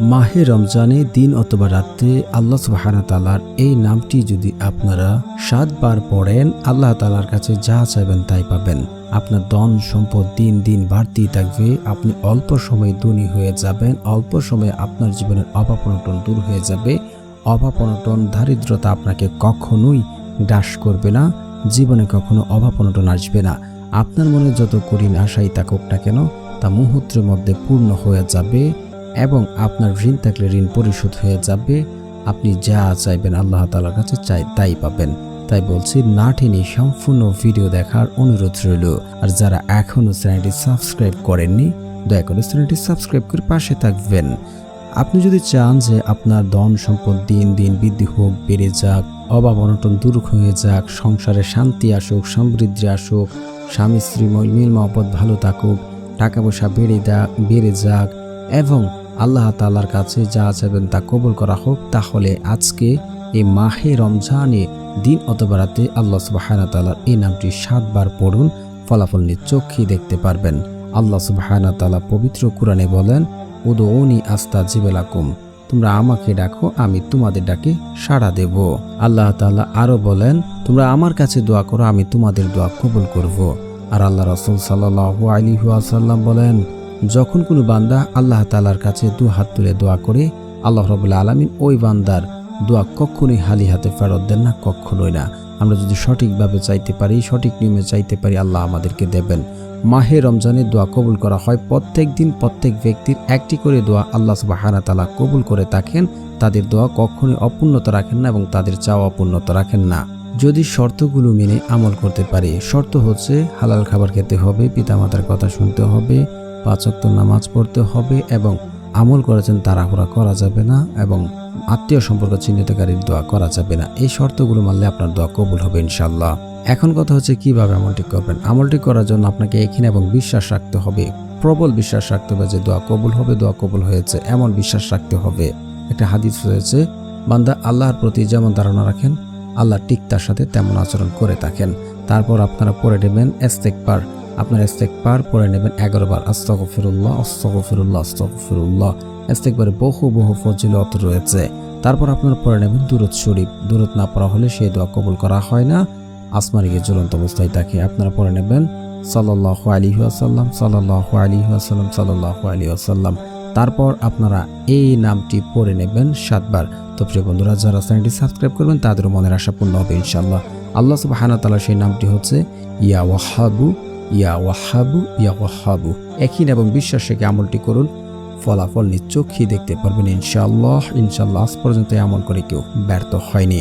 মাহে রমজানে দিন অথবা রাতে আল্লাহ সুবহানাহু ওয়া তাআলার এই নামটি যদি আপনারা 7 বার পড়েন, আল্লাহ তাআলার কাছে যা চাইবেন তাই পাবেন। আপনার ধন সম্পদ দিন দিন বাড়তেই থাকবে। আপনি অল্প সময়ে ধনী হয়ে যাবেন। অল্প সময়ে আপনার জীবনের অভাব অনটন দূর হয়ে যাবে। অভাব অনটন দারিদ্রতা আপনাকে কখনোই গ্রাস করবে না। জীবনে কখনো অভাব অনটন আসবে না। আপনার মনে যত কঠিন আশাই থাকুক না কেন, তা মুহূর্তের মধ্যে পূর্ণ হয়ে যাবে এবং আপনার ঋণ থাকলে ঋণ পরিশোধ হয়ে যাবে। আপনি যা চাইবেন আল্লাহ তাআলার কাছে তাই পাবেন। তাই বলছি, না টেনে সম্পূর্ণ ভিডিও দেখার অনুরোধ রইল। আর যারা এখনো চ্যানেলটি সাবস্ক্রাইব করেননি, দয়া করে চ্যানেলটি সাবস্ক্রাইব করে পাশে থাকবেন। আপনি যদি চান যে আপনার ধন সম্পদ দিন দিন বৃদ্ধি হোক, বেড়ে যাক, অভাব অনটন দূর হয়ে যাক, সংসারে শান্তি আসুক, সমৃদ্ধি আসুক, স্বামী স্ত্রী মিল মহব্বত ভালো থাকুক, টাকা পয়সা বেড়ে যাক এবং আল্লাহ তাআলার কাছে যা চাইবেন তা কবুল করা হোক, তাহলে আজকে এই মাহে রমজানে দিন অথবা রাতে আল্লাহ সুবহানাহু ওয়া তাআলার এই নামটি 7 বার পড়ুন। ফলাফল চোখেই দেখতে পারবেন। আল্লাহ সুবহানাহু ওয়া তাআলা পবিত্র কোরআনে বলেন, উদউনি আস্তাজিব লাকুম, তোমরা আমাকে ডাকো, আমি তোমাদের ডাকে সাড়া দেব। আল্লাহ তাআলা আরো বলেন, তোমরা আমার কাছে দোয়া করো, আমি তোমাদের দোয়া কবুল করব। আর আল্লাহ রাসূল সাল্লাল্লাহু আলাইহি ওয়াসাল্লাম বলেন, যখন কোনো বান্দা আল্লাহ তাআলার কাছে দু হাত তুলে দোয়া করে, আল্লাহ রাব্বুল আলামিন ওই বান্দার দোয়া কখনোই খালি হাতে ফেরত দেন না, কখনোই না। আমরা যদি সঠিকভাবে চাইতে পারি, সঠিক নিয়মে চাইতে পারি, আল্লাহ আমাদেরকে দেবেন। মাহে রমজানে দোয়া কবুল করা হয়। প্রত্যেক দিন প্রত্যেক ব্যক্তির একটি করে দোয়া আল্লাহ সুবহানাহু ওয়া তাআলা কবুল করে থাকেন। তাদের দোয়া কখনোই অপূর্ণতা রাখেন না এবং তাদের চাওয়া অপূর্ণতা রাখেন না, যদি শর্তগুলো মেনে আমল করতে পারে। শর্ত হচ্ছে হালাল খাবার খেতে হবে, পিতামাতার কথা শুনতে হবে, 5 ওয়াক্ত নামাজ পড়তে হবে এবং আমল করেছেন তাড়াহুড়া করা যাবে না এবং আত্মীয় সম্পর্ক চিহ্নিতকারীর দোয়া করা যাবে না। এই শর্তগুলো মানলে আপনার দোয়া কবুল হবে ইনশাআল্লাহ। এখন কথা হচ্ছে কিভাবে আমলটি করবেন। আমলটি করার জন্য আপনাকে এখানে এবং বিশ্বাস রাখতে হবে, প্রবল বিশ্বাস রাখতে হবে যে দোয়া কবুল হবে, দোয়া কবুল হয়েছে, এমন বিশ্বাস রাখতে হবে। একটা হাদিস রয়েছে, বান্দা আল্লাহর প্রতি যেমন ধারণা রাখেন, আল্লাহ ঠিক তার সাথে তেমন আচরণ করে থাকেন। তারপর আপনারা পড়ে নেবেন ইস্তেগফার। আপনারা ইস্তেগফার পড়ে নেবেন 11 বার, আস্তাগফিরুল্লাহ আস্তাগফিরুল্লাহ আস্তাগফিরুল্লাহ। ইস্তেগফারে বহু ফজিলত রয়েছে। তারপর আপনারা পড়ে নেবেন দুরূদ শরীফ। দুরূদ না পড়া হলে সেই দোয়া কবুল করা হয় না, আসমানে গিয়ে জ্বলন্ত অবস্থায় থাকে। আপনারা পড়ে নেবেন সাল্লাল্লাহু আলাইহি ওয়াসাল্লাম সাল্লাল্লাহু আলাইহি ওয়াসাল্লাম সাল্লাল্লাহু আলাইহি ওয়াসাল্লাম। তারপর আপনারা এই নামটি পড়ে নেবেন 7 বার। তো প্রিয় বন্ধুরা, যারা চ্যানেলটি সাবস্ক্রাইব করবেন তাদেরও মনের আশা পূর্ণ হবে ইনশাআল্লাহ। আল্লাহ সুবহানাহু ওয়া তাআলা সেই নামটি হচ্ছে ইয়া ওয়াহাবু ইয়া ওয়াহাবু ইয়া ওয়াহাবু। একই এবং বিশ্বাস রেখে আমলটি করুন, ফলাফল চোখেই দেখতে পারবেন ইনশাআল্লাহ। ইনশাআল্লাহ আজ পর্যন্ত আমল করে কেউ ব্যর্থ হয়নি।